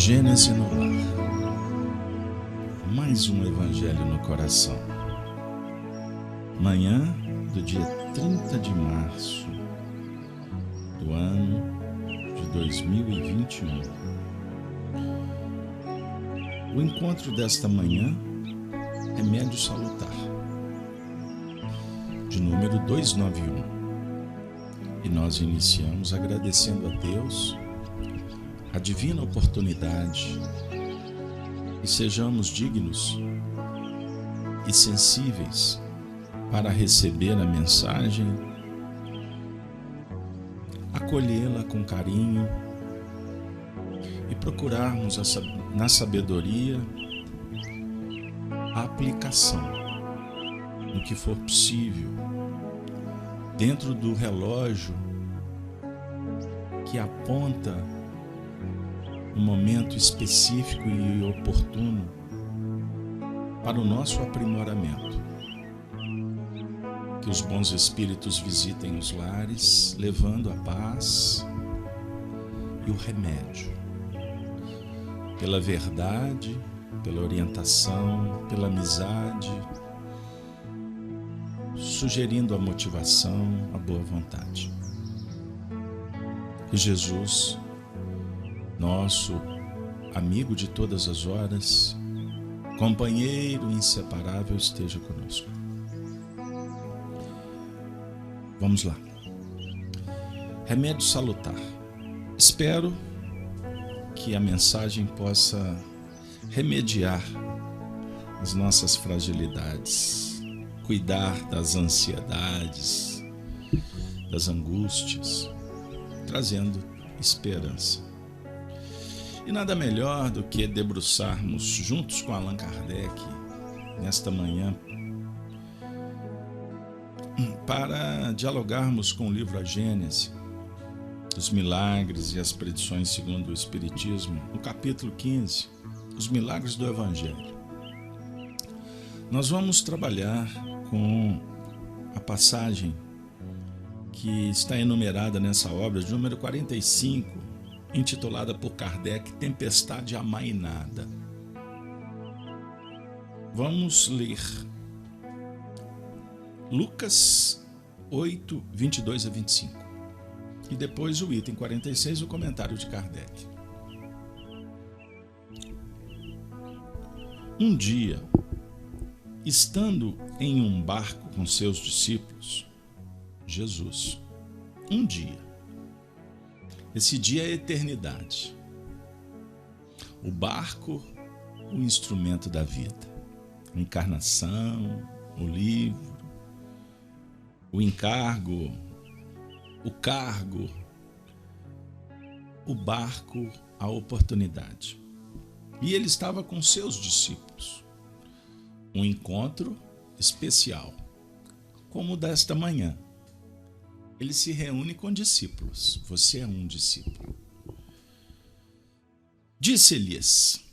Gênese no lar. Mais um evangelho no coração. Manhã do dia 30 de março do ano de 2021. O encontro desta manhã, Remédio Salutar, de número 291. E nós iniciamos agradecendo a Deus a divina oportunidade e sejamos dignos e sensíveis para receber a mensagem, acolhê-la com carinho e procurarmos na sabedoria a aplicação no que for possível dentro do relógio que aponta um momento específico e oportuno para o nosso aprimoramento. Que os bons espíritos visitem os lares, levando a paz e o remédio, pela verdade, pela orientação, pela amizade, sugerindo a motivação, a boa vontade. Que Jesus, nosso amigo de todas as horas, companheiro inseparável, esteja conosco. Vamos lá. Remédio salutar. Espero que a mensagem possa remediar as nossas fragilidades, cuidar das ansiedades, das angústias, trazendo esperança. E nada melhor do que debruçarmos juntos com Allan Kardec nesta manhã para dialogarmos com o livro A Gênese, os milagres e as predições segundo o Espiritismo, no capítulo 15, os milagres do Evangelho. Nós vamos trabalhar com a passagem que está enumerada nessa obra, de número 45, intitulada por Kardec Tempestade Amainada. Vamos ler Lucas 8, 22 a 25 e depois o item 46, o comentário de Kardec. Um dia, estando em um barco com seus discípulos, Jesus, um dia, esse dia é a eternidade. O barco, o instrumento da vida. A encarnação, o livro, o encargo, o cargo, o barco, a oportunidade. E ele estava com seus discípulos. Um encontro especial, como o desta manhã. Ele se reúne com discípulos. Você é um discípulo. Disse-lhes: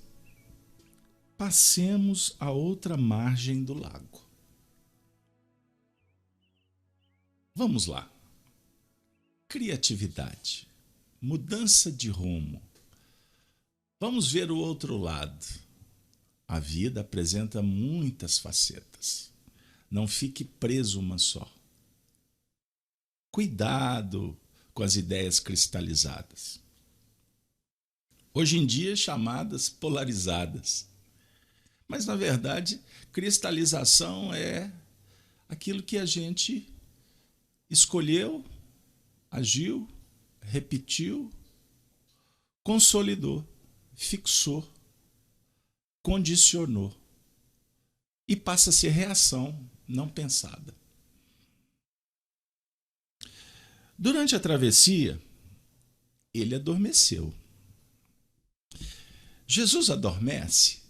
passemos à outra margem do lago. Vamos lá. Criatividade, mudança de rumo. Vamos ver o outro lado. A vida apresenta muitas facetas. Não fique preso uma só. Cuidado com as ideias cristalizadas. Hoje em dia chamadas polarizadas. Mas, na verdade, cristalização é aquilo que a gente escolheu, agiu, repetiu, consolidou, fixou, condicionou e passa a ser reação não pensada. Durante a travessia, ele adormeceu. Jesus adormece,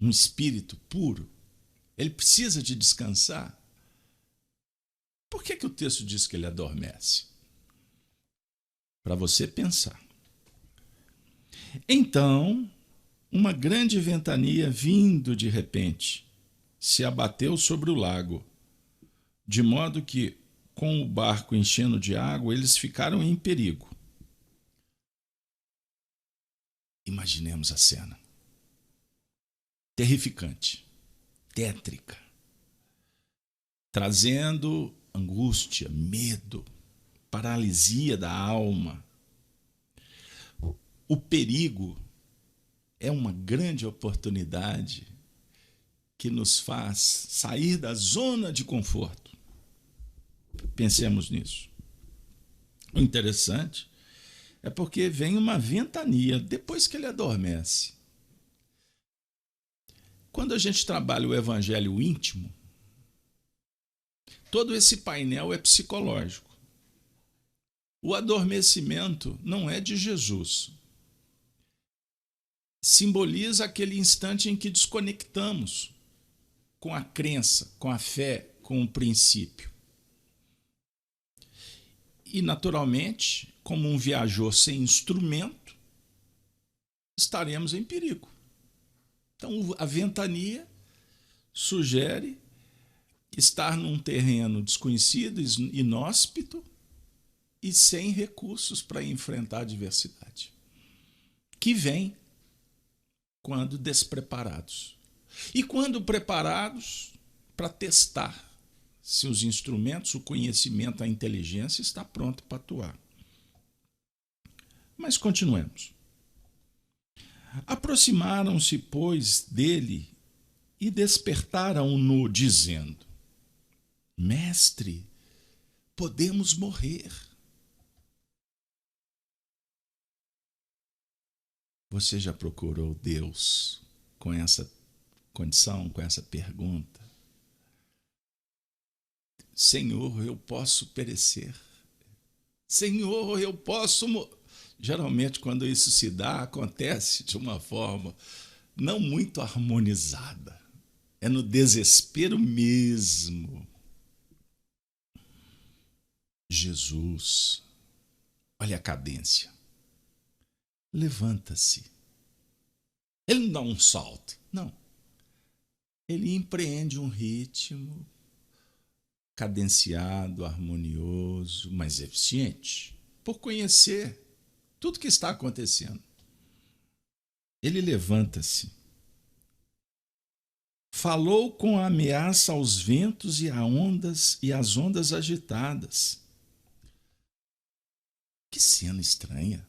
um espírito puro, ele precisa de descansar. Por que o texto diz que ele adormece? Para você pensar. Então, uma grande ventania vindo de repente se abateu sobre o lago, de modo que, com o barco enchendo de água, eles ficaram em perigo. Imaginemos a cena. Terrificante, tétrica, trazendo angústia, medo, paralisia da alma. O perigo é uma grande oportunidade que nos faz sair da zona de conforto. Pensemos nisso. O interessante é porque vem uma ventania depois que ele adormece. Quando a gente trabalha o evangelho íntimo, todo esse painel é psicológico. O adormecimento não é de Jesus. Simboliza aquele instante em que desconectamos com a crença, com a fé, com o princípio. E, naturalmente, como um viajor sem instrumento, estaremos em perigo. Então, a ventania sugere estar num terreno desconhecido, inóspito e sem recursos para enfrentar a adversidade, que vem quando despreparados. E quando preparados para testar se os instrumentos, o conhecimento, a inteligência está pronto para atuar. Mas continuemos. Aproximaram-se, pois, dele e despertaram-no, dizendo: Mestre, podemos morrer. Você já procurou Deus com essa condição, com essa pergunta? Senhor, eu posso perecer. Senhor, eu posso morrer. Geralmente, quando isso se dá, acontece de uma forma não muito harmonizada. É no desespero mesmo. Jesus, olha a cadência. Levanta-se. Ele não dá um salto, não. Ele empreende um ritmo cadenciado, harmonioso, mas eficiente, por conhecer tudo que está acontecendo. Ele levanta-se. Falou com ameaça aos ventos e às ondas agitadas. Que cena estranha.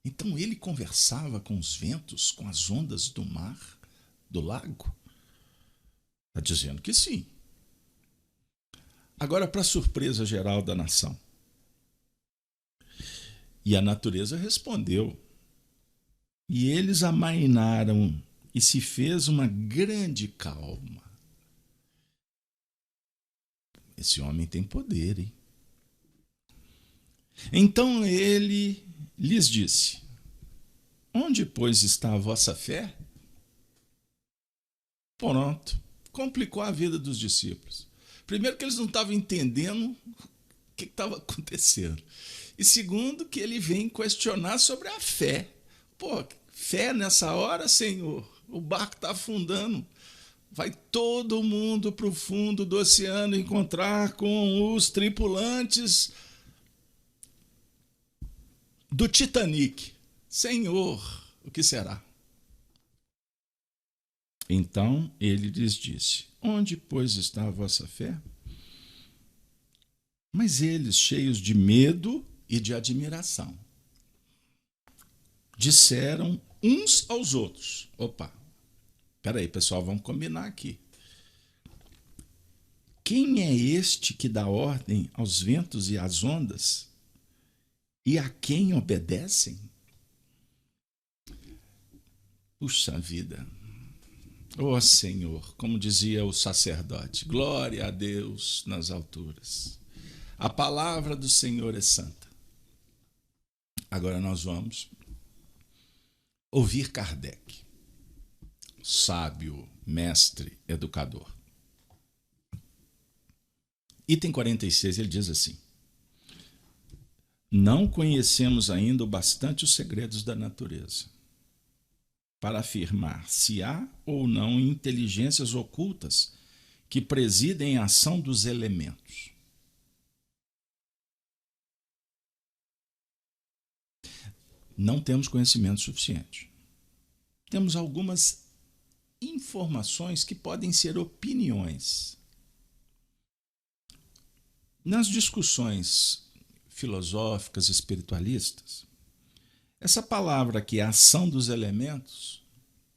Então ele conversava com os ventos, com as ondas do mar, do lago? Está dizendo que sim. Agora, para surpresa geral da nação. E a natureza respondeu. E eles amainaram e se fez uma grande calma. Esse homem tem poder, hein? Então ele lhes disse: Onde, pois, está a vossa fé? Pronto. Complicou a vida dos discípulos. Primeiro, que eles não estavam entendendo o que estava acontecendo. E segundo, que ele vem questionar sobre a fé. Pô, fé nessa hora, Senhor? O barco está afundando. Vai todo mundo para o fundo do oceano encontrar com os tripulantes do Titanic. Senhor, o que será? Então ele lhes disse: Onde, pois, está a vossa fé? Mas eles, cheios de medo e de admiração, disseram uns aos outros: Opa, peraí, pessoal, vamos combinar aqui. Quem é este que dá ordem aos ventos e às ondas? E a quem obedecem? Puxa vida! Ó Senhor, como dizia o sacerdote, glória a Deus nas alturas. A palavra do Senhor é santa. Agora nós vamos ouvir Kardec, sábio, mestre, educador. Item 46, ele diz assim: Não conhecemos ainda o bastante os segredos da natureza para afirmar se há ou não inteligências ocultas que presidem a ação dos elementos. Não temos conhecimento suficiente. Temos algumas informações que podem ser opiniões. Nas discussões filosóficas espiritualistas, essa palavra aqui, ação dos elementos,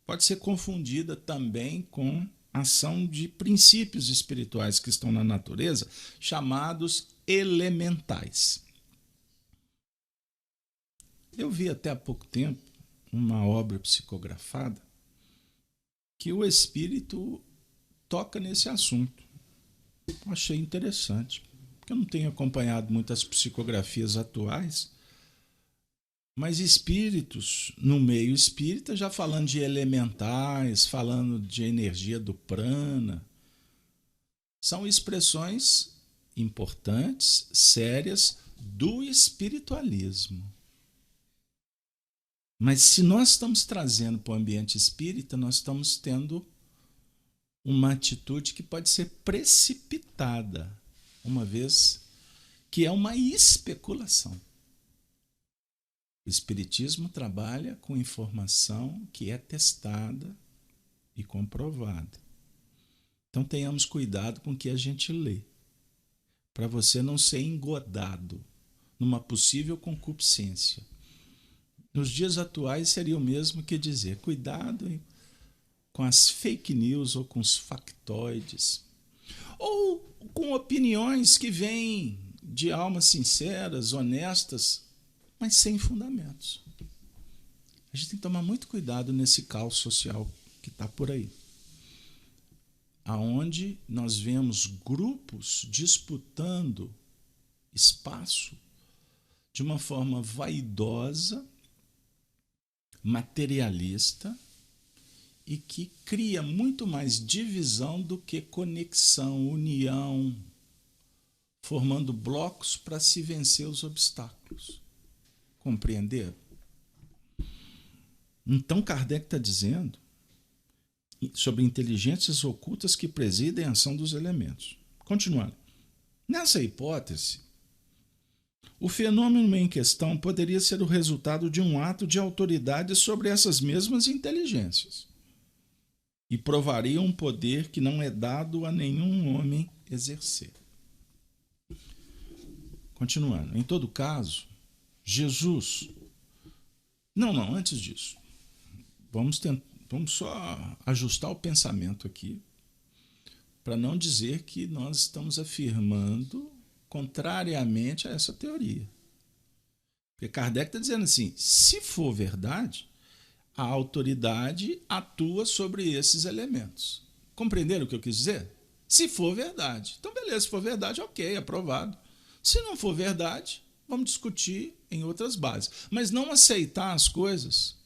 pode ser confundida também com ação de princípios espirituais que estão na natureza, chamados elementais. Eu vi até há pouco tempo uma obra psicografada que o espírito toca nesse assunto. Achei interessante, porque eu não tenho acompanhado muitas psicografias atuais, mas espíritos no meio espírita já falando de elementais, falando de energia do prana, são expressões importantes, sérias do espiritualismo. Mas se nós estamos trazendo para o ambiente espírita, nós estamos tendo uma atitude que pode ser precipitada, uma vez que é uma especulação. O espiritismo trabalha com informação que é testada e comprovada. Então tenhamos cuidado com o que a gente lê, para você não ser engodado numa possível concupiscência. Nos dias atuais seria o mesmo que dizer, cuidado com as fake news ou com os factoides, ou com opiniões que vêm de almas sinceras, honestas, mas sem fundamentos. A gente tem que tomar muito cuidado nesse caos social que está por aí, aonde nós vemos grupos disputando espaço de uma forma vaidosa, materialista e que cria muito mais divisão do que conexão, união, formando blocos para se vencer os obstáculos. Compreender? Então Kardec está dizendo sobre inteligências ocultas que presidem a ação dos elementos. Continuando. Nessa hipótese, o fenômeno em questão poderia ser o resultado de um ato de autoridade sobre essas mesmas inteligências e provaria um poder que não é dado a nenhum homem exercer. Continuando. Em todo caso, Jesus... Não, antes disso. Vamos só ajustar o pensamento aqui para não dizer que nós estamos afirmando contrariamente a essa teoria. Porque Kardec está dizendo assim, se for verdade, a autoridade atua sobre esses elementos. Compreenderam o que eu quis dizer? Se for verdade. Então, beleza, se for verdade, ok, aprovado. Se não for verdade, vamos discutir em outras bases. Mas não aceitar as coisas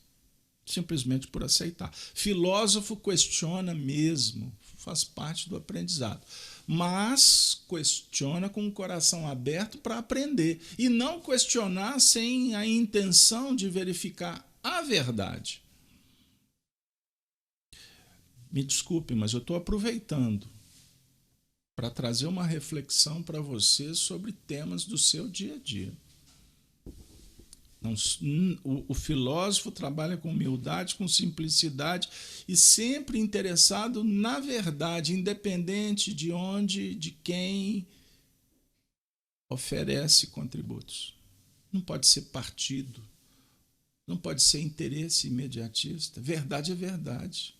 simplesmente por aceitar. Filósofo questiona mesmo, faz parte do aprendizado. Mas questiona com o coração aberto para aprender. E não questionar sem a intenção de verificar a verdade. Me desculpe, mas eu estou aproveitando para trazer uma reflexão para você sobre temas do seu dia a dia. O filósofo trabalha com humildade, com simplicidade e sempre interessado na verdade, independente de onde, de quem oferece contributos. Não pode ser partido, não pode ser interesse imediatista. Verdade é verdade.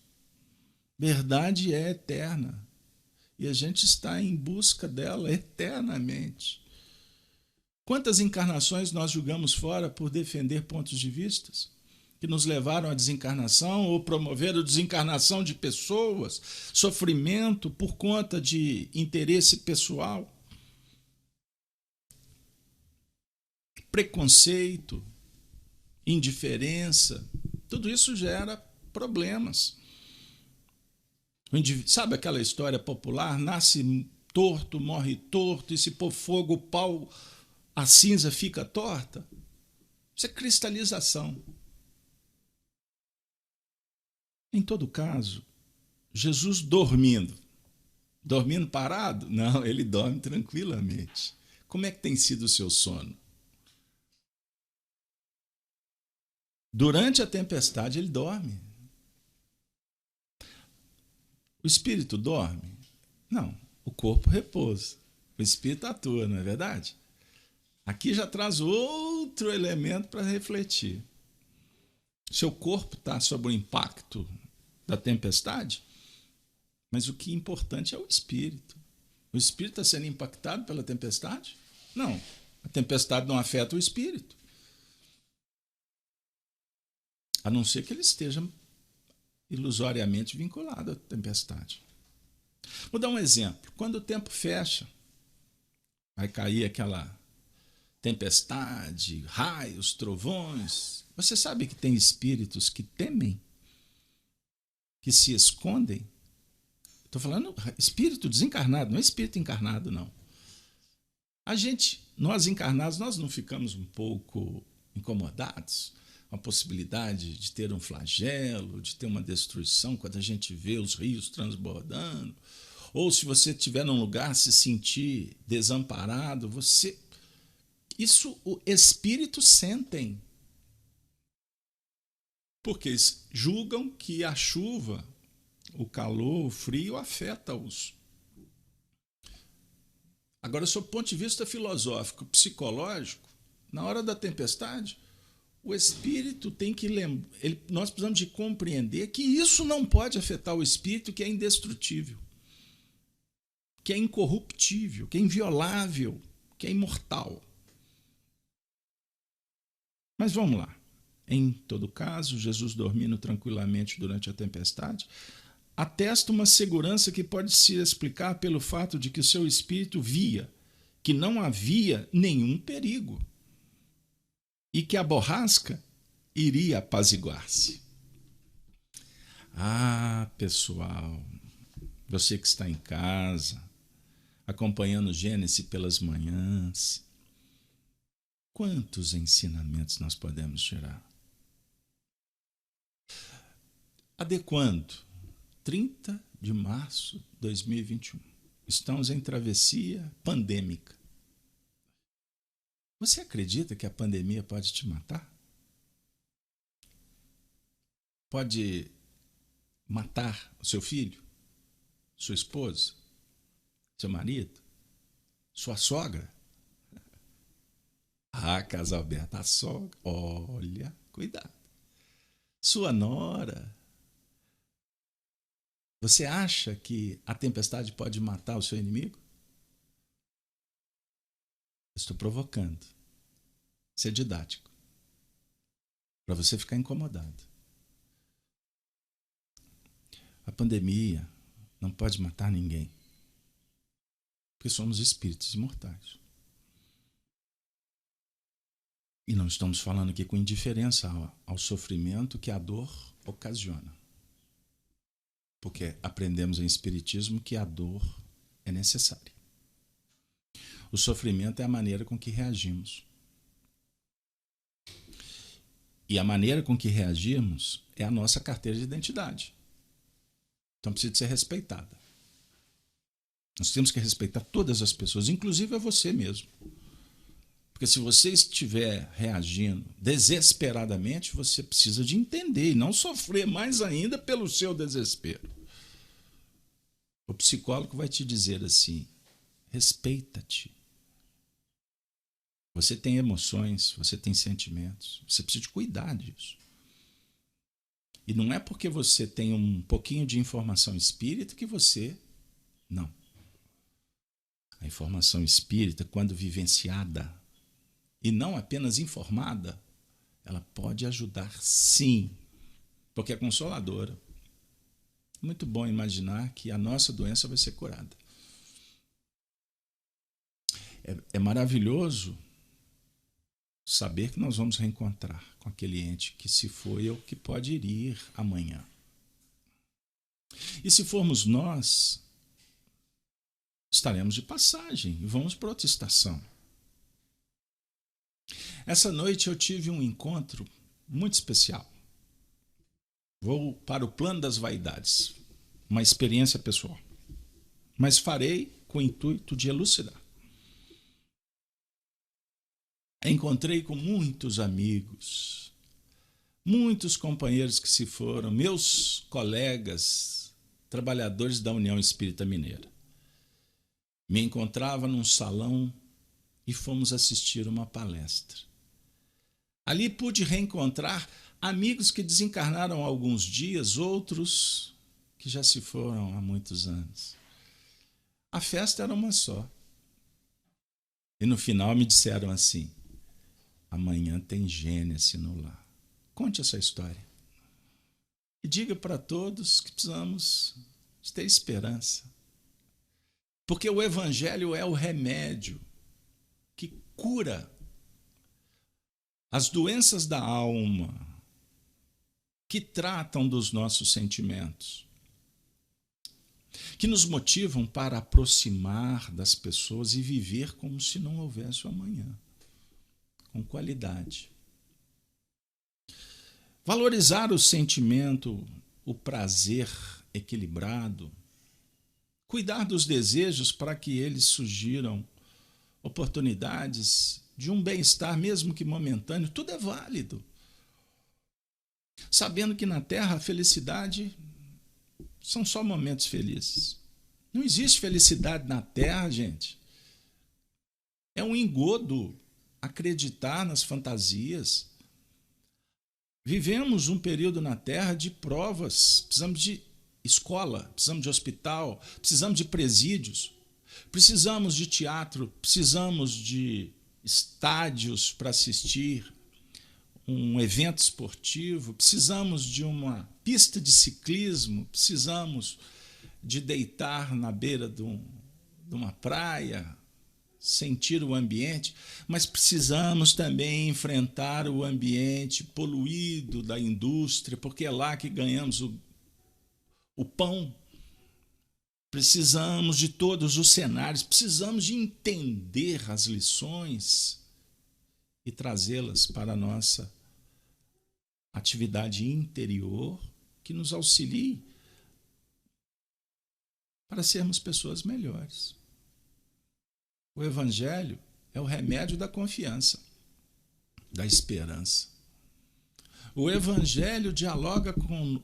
Verdade é eterna e a gente está em busca dela eternamente. Quantas encarnações nós julgamos fora por defender pontos de vista que nos levaram à desencarnação ou promoveram a desencarnação de pessoas, sofrimento por conta de interesse pessoal, preconceito, indiferença, tudo isso gera problemas. Sabe aquela história popular? Nasce torto, morre torto, e se pôr fogo, o pau, a cinza fica torta? Isso é cristalização. Em todo caso, Jesus dormindo parado? Não, ele dorme tranquilamente. Como é que tem sido o seu sono? Durante a tempestade, ele dorme. O espírito dorme? Não, o corpo repousa. O espírito atua, não é verdade? Aqui já traz outro elemento para refletir. Seu corpo está sob o impacto da tempestade, mas o que é importante é o espírito. O espírito está sendo impactado pela tempestade? Não, a tempestade não afeta o espírito. A não ser que ele esteja ilusoriamente vinculado à tempestade. Vou dar um exemplo. Quando o tempo fecha, vai cair aquela tempestade, raios, trovões. Você sabe que tem espíritos que temem, que se escondem? Estou falando espírito desencarnado, não é espírito encarnado, não. Nós encarnados, nós não ficamos um pouco incomodados com a possibilidade de ter um flagelo, de ter uma destruição quando a gente vê os rios transbordando? Ou se você estiver num lugar se sentir desamparado, isso o espírito sentem. Porque julgam que a chuva, o calor, o frio afeta-os. Agora, sob o ponto de vista filosófico, psicológico, na hora da tempestade, o espírito tem que lembrar. Nós precisamos de compreender que isso não pode afetar o espírito, que é indestrutível, que é incorruptível, que é inviolável, que é imortal. Mas vamos lá. Em todo caso, Jesus dormindo tranquilamente durante a tempestade atesta uma segurança que pode se explicar pelo fato de que o seu espírito via que não havia nenhum perigo e que a borrasca iria apaziguar-se. Ah, pessoal, você que está em casa, acompanhando Gênesis pelas manhãs, quantos ensinamentos nós podemos tirar? Adequando 30 de março de 2021. Estamos em travessia pandêmica. Você acredita que a pandemia pode te matar? Pode matar o seu filho, sua esposa, seu marido, sua sogra? Ah, casal aberto, a sogra, olha, cuidado. Sua nora. Você acha que a tempestade pode matar o seu inimigo? Estou provocando. Ser didático. Para você ficar incomodado. A pandemia não pode matar ninguém. Porque somos espíritos imortais. E não estamos falando aqui com indiferença ao sofrimento que a dor ocasiona. Porque aprendemos em Espiritismo que a dor é necessária. O sofrimento é a maneira com que reagimos. E a maneira com que reagimos é a nossa carteira de identidade. Então precisa ser respeitada. Nós temos que respeitar todas as pessoas, inclusive a você mesmo. Porque se você estiver reagindo desesperadamente, você precisa de entender e não sofrer mais ainda pelo seu desespero. O psicólogo vai te dizer assim: respeita-te. Você tem emoções, você tem sentimentos, você precisa de cuidar disso. E não é porque você tem um pouquinho de informação espírita que você... Não. A informação espírita, quando vivenciada, e não apenas informada, ela pode ajudar sim, porque é consoladora. Muito bom imaginar que a nossa doença vai ser curada. É maravilhoso saber que nós vamos reencontrar com aquele ente que se foi ou que pode ir amanhã. E se formos nós, estaremos de passagem e vamos para outra estação. Essa noite eu tive um encontro muito especial. Vou para o plano das vaidades, uma experiência pessoal. Mas farei com o intuito de elucidar. Encontrei com muitos amigos, Muitos companheiros que se foram, meus colegas, trabalhadores da União Espírita Mineira. Me encontrava num salão e fomos assistir uma palestra. Ali pude reencontrar amigos que desencarnaram há alguns dias, outros que já se foram há muitos anos. A festa era uma só. E no final me disseram assim: amanhã tem Gênesis no lar. Conte essa história. E diga para todos que precisamos ter esperança. Porque o Evangelho é o remédio que cura as doenças da alma, que tratam dos nossos sentimentos, que nos motivam para aproximar das pessoas e viver como se não houvesse o amanhã, com qualidade. Valorizar o sentimento, o prazer equilibrado, cuidar dos desejos para que eles surgiram oportunidades de um bem-estar, mesmo que momentâneo, tudo é válido. Sabendo que na Terra a felicidade são só momentos felizes. Não existe felicidade na Terra, gente. É um engodo acreditar nas fantasias. Vivemos um período na Terra de provas. Precisamos de escola, precisamos de hospital, precisamos de presídios, precisamos de teatro, precisamos de estádios para assistir um evento esportivo, precisamos de uma pista de ciclismo, precisamos de deitar na beira de uma praia, sentir o ambiente, mas precisamos também enfrentar o ambiente poluído da indústria, porque é lá que ganhamos o pão. Precisamos de todos os cenários, precisamos de entender as lições e trazê-las para a nossa atividade interior, que nos auxilie para sermos pessoas melhores. O Evangelho é o remédio da confiança, da esperança. O Evangelho dialoga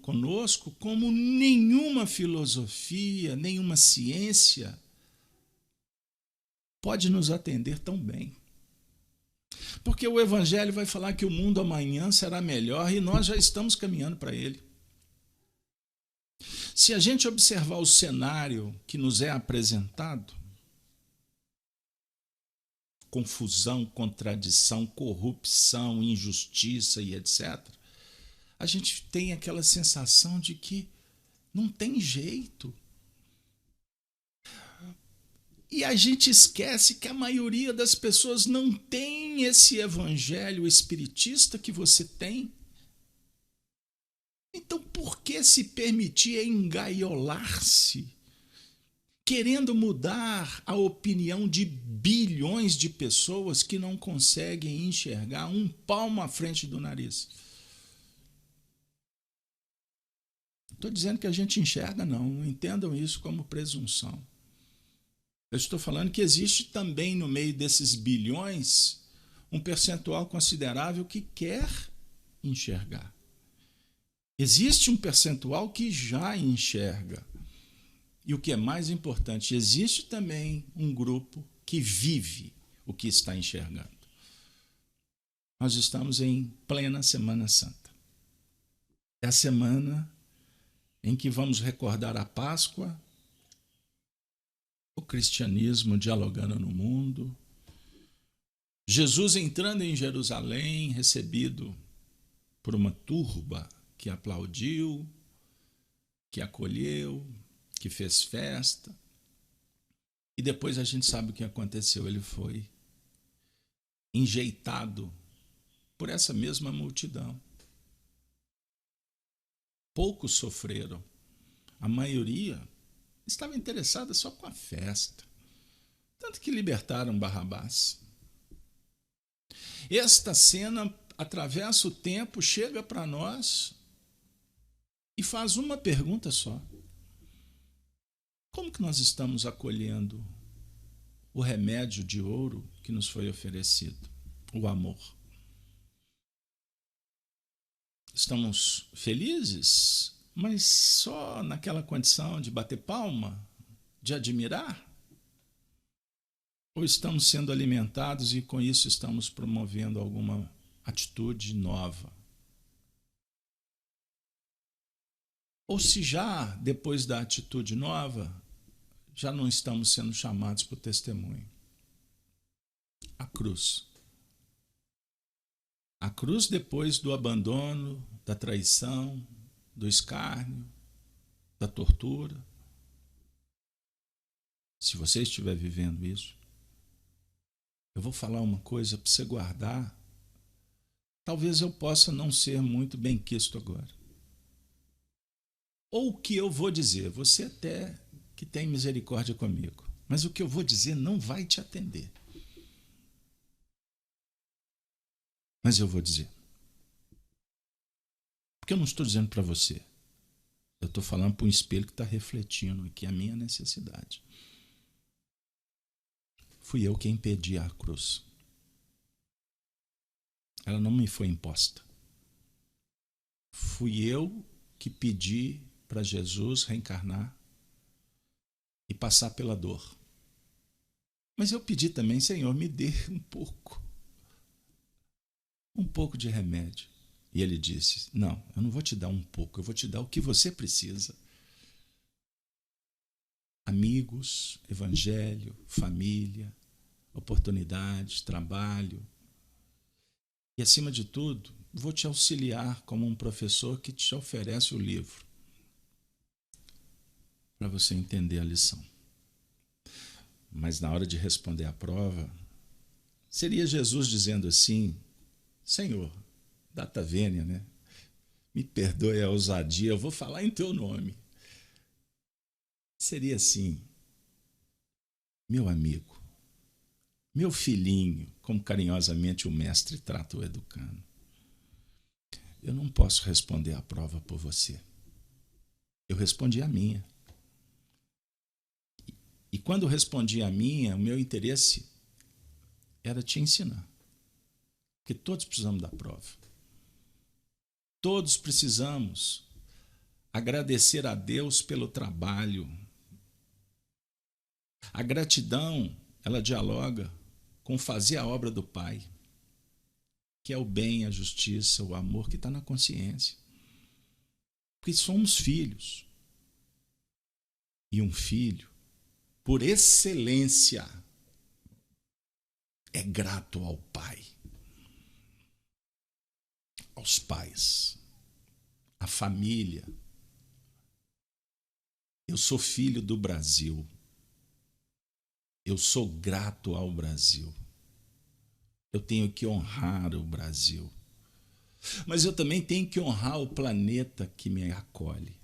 conosco como nenhuma filosofia, nenhuma ciência pode nos atender tão bem. Porque o Evangelho vai falar que o mundo amanhã será melhor e nós já estamos caminhando para ele. Se a gente observar o cenário que nos é apresentado, confusão, contradição, corrupção, injustiça e etc., a gente tem aquela sensação de que não tem jeito. E a gente esquece que a maioria das pessoas não tem esse evangelho espiritista que você tem. Então, por que se permitir engaiolar-se, querendo mudar a opinião de bilhões de pessoas que não conseguem enxergar um palmo à frente do nariz? Estou dizendo que a gente enxerga, não entendam isso como presunção. Eu estou falando que existe também no meio desses bilhões um percentual considerável que quer enxergar. Existe um percentual que já enxerga. E o que é mais importante, existe também um grupo que vive o que está enxergando. Nós estamos em plena Semana Santa. É a semana em que vamos recordar a Páscoa, o cristianismo dialogando no mundo, Jesus entrando em Jerusalém, recebido por uma turba que aplaudiu, que acolheu, que fez festa. E depois a gente sabe o que aconteceu. Ele foi enjeitado por essa mesma multidão. Poucos sofreram. A maioria estava interessada só com a festa. Tanto que libertaram Barrabás. Esta cena atravessa o tempo, chega para nós e faz uma pergunta só. Como que nós estamos acolhendo o remédio de ouro que nos foi oferecido? O amor. Estamos felizes, mas só naquela condição de bater palma, de admirar? Ou estamos sendo alimentados e com isso estamos promovendo alguma atitude nova? Ou se já, depois da atitude nova, já não estamos sendo chamados para o testemunho? A cruz. A cruz depois do abandono, da traição, do escárnio, da tortura. Se você estiver vivendo isso, eu vou falar uma coisa para você guardar. Talvez eu possa não ser muito benquisto agora. Ou o que eu vou dizer, você até que tem misericórdia comigo, mas o que eu vou dizer não vai te atender. Mas eu vou dizer. Porque eu não estou dizendo para você. Eu estou falando para um espelho que está refletindo aqui a minha necessidade. Fui eu quem pedi a cruz. Ela não me foi imposta. Fui eu que pedi para Jesus reencarnar e passar pela dor. Mas eu pedi também, Senhor, me dê um pouco de remédio. E ele disse, não, eu não vou te dar um pouco, eu vou te dar o que você precisa. Amigos, evangelho, família, oportunidades, trabalho. E acima de tudo, vou te auxiliar como um professor que te oferece o livro para você entender a lição. Mas na hora de responder a prova, seria Jesus dizendo assim, Senhor, data vênia, né? Me perdoe a ousadia, eu vou falar em teu nome. Seria assim, meu amigo, meu filhinho, como carinhosamente o mestre trata o educando. Eu não posso responder a prova por você. Eu respondi a minha. E quando eu respondi a minha, o meu interesse era te ensinar. Porque todos precisamos da prova. Todos precisamos agradecer a Deus pelo trabalho. A gratidão, ela dialoga com fazer a obra do Pai, que é o bem, a justiça, o amor que está na consciência. Porque somos filhos. E um filho, por excelência, é grato ao Pai, aos pais, à família. Eu sou filho do Brasil. Eu sou grato ao Brasil. Eu tenho que honrar o Brasil. Mas eu também tenho que honrar o planeta que me acolhe.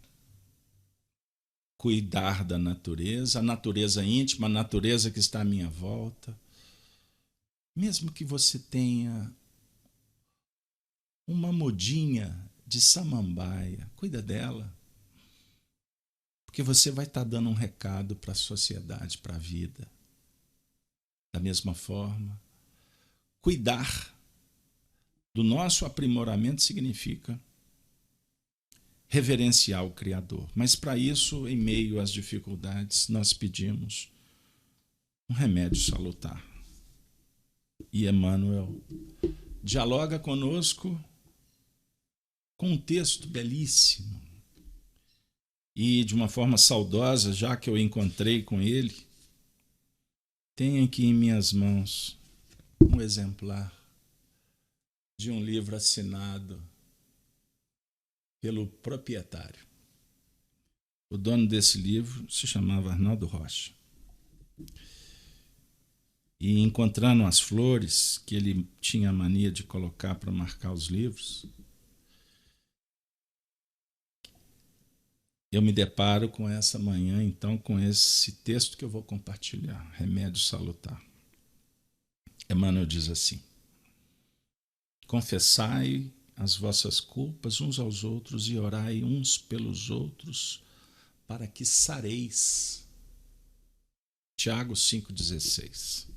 Cuidar da natureza, a natureza íntima, a natureza que está à minha volta. Mesmo que você tenha uma mudinha de samambaia, cuida dela. Porque você vai estar dando um recado para a sociedade, para a vida. Da mesma forma, cuidar do nosso aprimoramento significa reverenciar o Criador. Mas para isso, em meio às dificuldades, nós pedimos um remédio salutar. E Emmanuel dialoga conosco com um texto belíssimo. E de uma forma saudosa, já que eu encontrei com ele, tenho aqui em minhas mãos um exemplar de um livro assinado pelo proprietário. O dono desse livro se chamava Arnaldo Rocha. E encontrando as flores que ele tinha a mania de colocar para marcar os livros, eu me deparo com essa manhã, então, com esse texto que eu vou compartilhar, Remédio Salutar. Emmanuel diz assim, confessai as vossas culpas uns aos outros e orai uns pelos outros para que sareis. Tiago 5,16.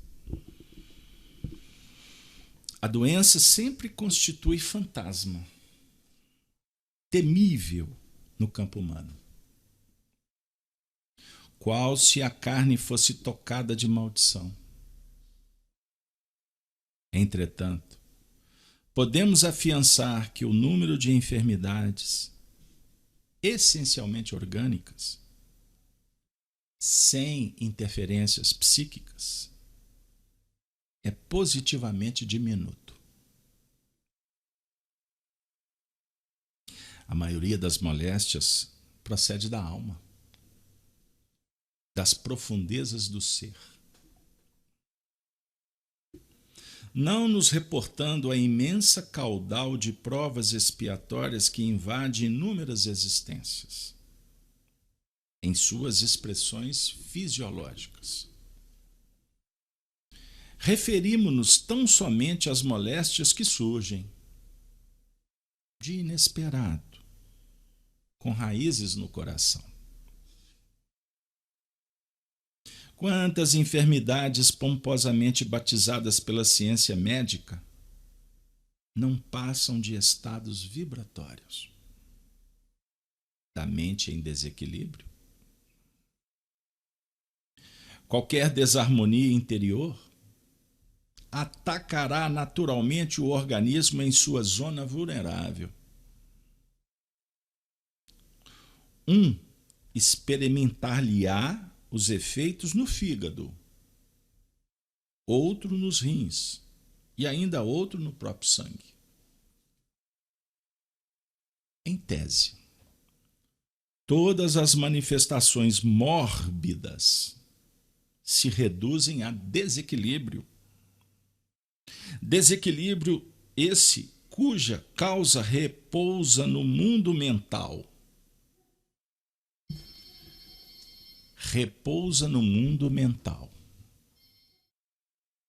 A doença sempre constitui fantasma. temível no campo humano. Qual se a carne fosse tocada de maldição. Entretanto, podemos afiançar que o número de enfermidades, essencialmente orgânicas, sem interferências psíquicas, é positivamente diminuto. A maioria das moléstias procede da alma, das profundezas do ser. Não nos reportando a imensa caudal de provas expiatórias que invade inúmeras existências, em suas expressões fisiológicas. Referimos-nos tão somente às moléstias que surgem de inesperado, com raízes no coração. Quantas enfermidades pomposamente batizadas pela ciência médica não passam de estados vibratórios da mente em desequilíbrio? Qualquer desarmonia interior atacará naturalmente o organismo em sua zona vulnerável. Experimentar-lhe-á os efeitos no fígado, outro nos rins e ainda outro no próprio sangue. Em tese, todas as manifestações mórbidas se reduzem a desequilíbrio. Desequilíbrio esse cuja causa repousa no mundo mental. Repousa no mundo mental.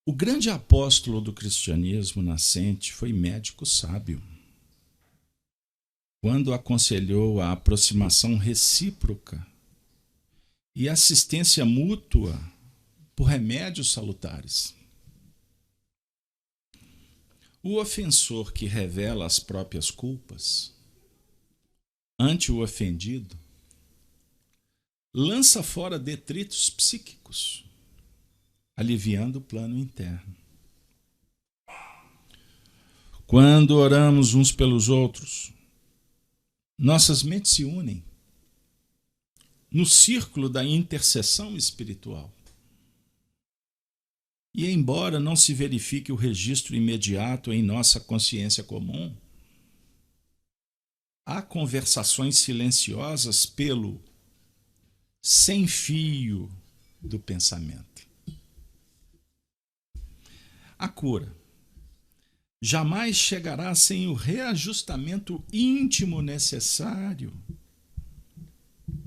O grande apóstolo do cristianismo nascente foi médico sábio. Quando aconselhou a aproximação recíproca e assistência mútua por remédios salutares. O ofensor que revela as próprias culpas ante o ofendido lança fora detritos psíquicos, aliviando o plano interno. Quando oramos uns pelos outros, nossas mentes se unem no círculo da intercessão espiritual. E embora não se verifique o registro imediato em nossa consciência comum, há conversações silenciosas pelo sem fio do pensamento. A cura jamais chegará sem o reajustamento íntimo necessário.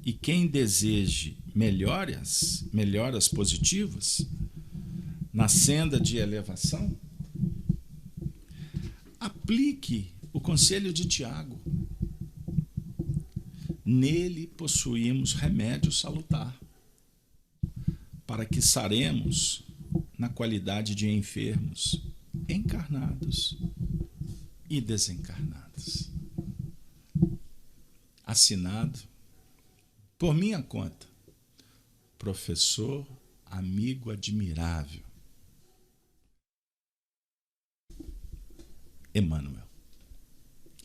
E quem deseje melhoras positivas na senda de elevação, aplique o conselho de Tiago. Nele possuímos remédio salutar, para que saremos na qualidade de enfermos, encarnados e desencarnados. Assinado, por minha conta, professor, amigo admirável, Emmanuel.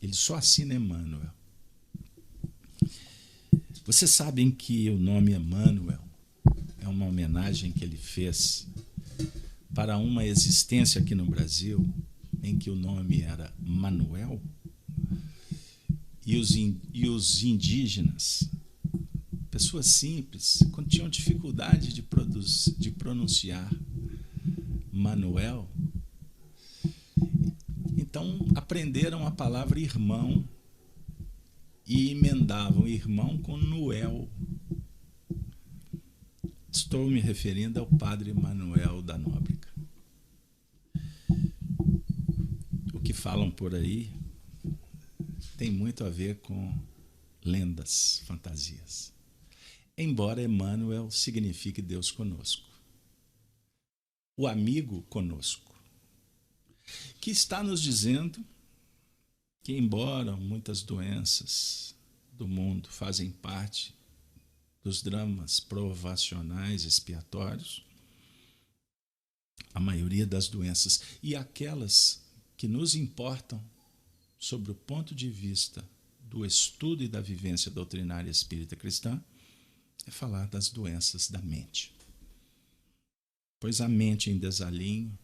Ele só assina Emmanuel. Vocês sabem que o nome Emmanuel é uma homenagem que ele fez para uma existência aqui no Brasil em que o nome era Manuel e os indígenas, pessoas simples, quando tinham dificuldade de pronunciar Manuel, então aprenderam a palavra irmão e emendavam irmão com Noel. Estou me referindo ao padre Manuel da Nóbrega. O que falam por aí tem muito a ver com lendas, fantasias. Embora Emmanuel signifique Deus conosco. O amigo conosco. Que está nos dizendo que, embora muitas doenças do mundo fazem parte dos dramas provacionais expiatórios, a maioria das doenças e aquelas que nos importam sobre o ponto de vista do estudo e da vivência doutrinária espírita cristã é falar das doenças da mente. Pois a mente em desalinho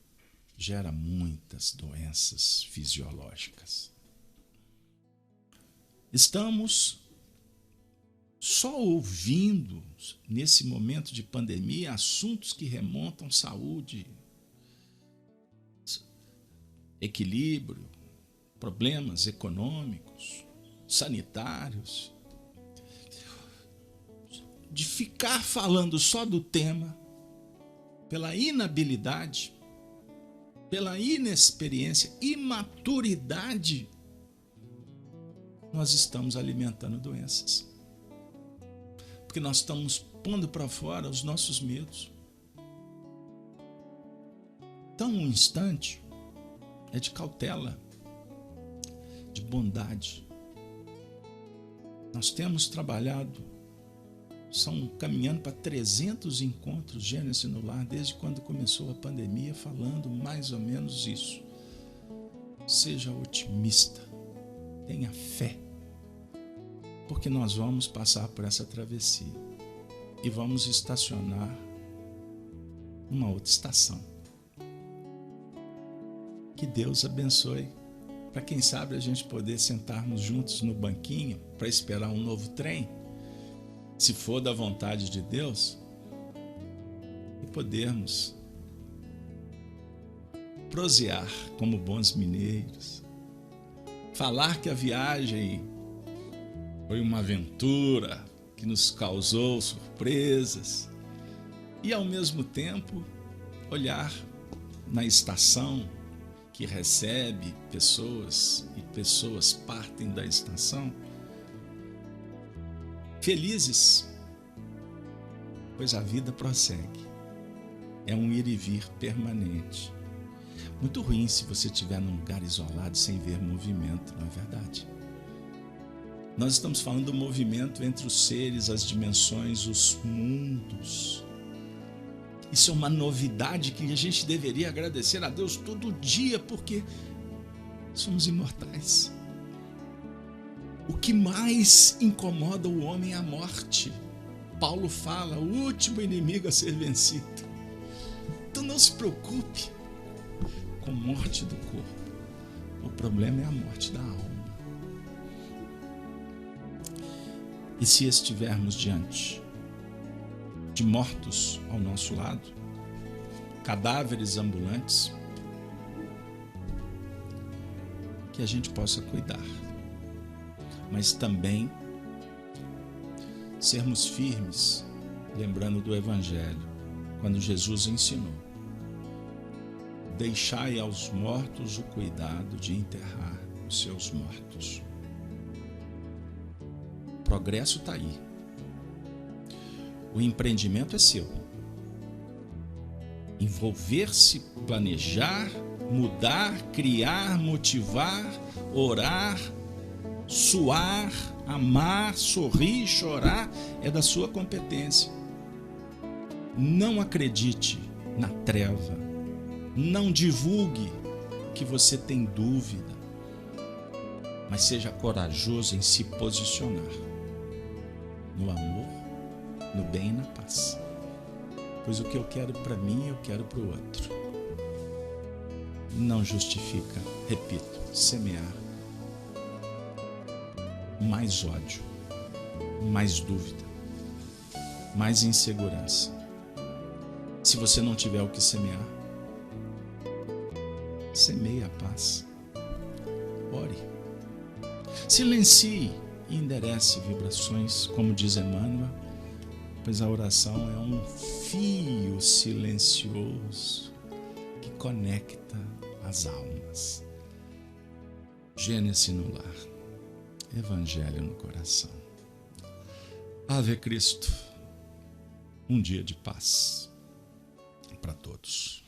gera muitas doenças fisiológicas. Estamos só ouvindo, nesse momento de pandemia, assuntos que remontam saúde, equilíbrio, problemas econômicos, sanitários. De ficar falando só do tema, pela inabilidade, pela inexperiência, imaturidade, nós estamos alimentando doenças. Porque nós estamos pondo para fora os nossos medos. Então, um instante é de cautela, de bondade. Nós temos trabalhado, caminhando para 300 encontros Gênesis no Lar, desde quando começou a pandemia, falando mais ou menos isso. Seja otimista, tenha fé, porque nós vamos passar por essa travessia e vamos estacionar numa outra estação. Que Deus abençoe, para quem sabe a gente poder sentarmos juntos no banquinho para esperar um novo trem, se for da vontade de Deus, e podermos prosear como bons mineiros, falar que a viagem foi uma aventura que nos causou surpresas e, ao mesmo tempo, olhar na estação que recebe pessoas e pessoas partem da estação felizes, pois a vida prossegue. É um ir e vir permanente. Muito ruim se você estiver num lugar isolado sem ver movimento, não é verdade? Nós estamos falando do movimento entre os seres, as dimensões, os mundos. Isso é uma novidade que a gente deveria agradecer a Deus todo dia, porque somos imortais. O que mais incomoda o homem é a morte. Paulo fala, o último inimigo a ser vencido. Então não se preocupe com a morte do corpo. O problema é a morte da alma. E se estivermos diante de mortos ao nosso lado, cadáveres ambulantes, que a gente possa cuidar, mas também sermos firmes, lembrando do Evangelho, quando Jesus ensinou: deixai aos mortos o cuidado de enterrar os seus mortos. O progresso está aí. O empreendimento é seu. Envolver-se, planejar, mudar, criar, motivar, orar, suar, amar, sorrir, chorar, é da sua competência. Não acredite na treva. Não divulgue que você tem dúvida. Mas seja corajoso em se posicionar no amor, no bem e na paz. Pois o que eu quero para mim, eu quero para o outro. Não justifica, repito, semear mais ódio, mais dúvida, mais insegurança. Se você não tiver o que semear, semeie a paz. Ore. Silencie e enderece vibrações, como diz Emmanuel, pois a oração é um fio silencioso que conecta as almas. Gênesis no lar, Evangelho no coração. Ave Cristo, um dia de paz para todos.